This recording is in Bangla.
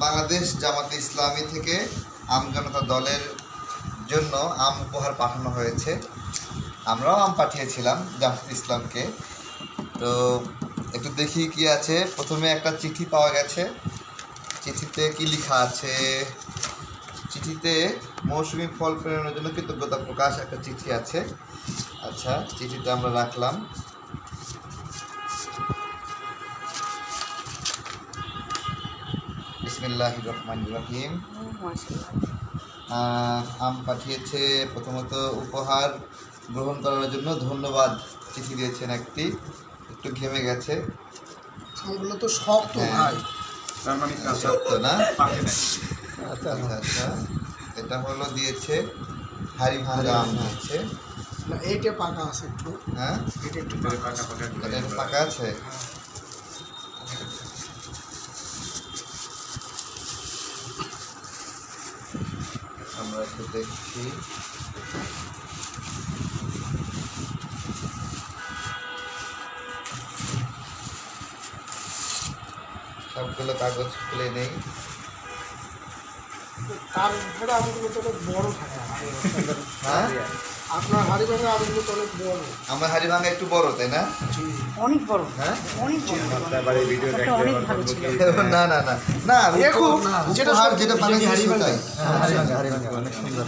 বাংলাদেশ জামাতে ইসলামী থেকে আমজনতা দলের জন্য আম উপহার পাঠানো হয়েছে। আমরাও আম পাঠিয়েছিলাম জামাতে ইসলামকে। তো একটু দেখি কি আছে। প্রথমে একটা চিঠি পাওয়া গেছে। চিঠিতে কি লেখা আছে? চিঠিতে মৌসুমি ফল প্রেরণের জন্য কৃতজ্ঞতা প্রকাশ একটা চিঠি আছে। আচ্ছা, চিঠিটা আমরা রাখলাম। বিসমিল্লাহির রহমানির রহিম। আম পাঠিয়েছে। প্রথমত উপহার গ্রহণ করার জন্য ধন্যবাদ চিঠি দিয়েছেন একটি। একটু ঘেমে গেছে। আমগুলো তো শক্ত ভাই। তার মানে শক্ত না? আচ্ছা আচ্ছা আচ্ছা, এটা হলো দিয়েছে হাড়ি ভাঙা আম দিচ্ছে। না, এইটা পাকা আছে একটু। হ্যাঁ, এটা একটু পাকা পাকা পাকা আছে। এটা একটু পাকা আছে। আমরা একটু দেখছি। সবগুলো কাগজ খুলে নেই। তার উপরে আমগুলো তো অনেক বড় থাকে। হ্যাঁ, আপনার হাড়ি ভাঙা আমগুলো তো অনেক বড়। আমার হাড়ি ভাঙা একটু বড়, তাই না? অনেক বড়, হ্যাঁ, অনেক বড়। তারপরে ভিডিও ওটা দেখলে অনেক আবার ভালো বলবো ছিল। কি, না না না না, দেখো, যেটা উপহার যেটা পাঠিয়েছি হাড়ি ভাঙা। সেটাই। হ্যাঁ, হাড়ি ভাঙা অনেক সুন্দর।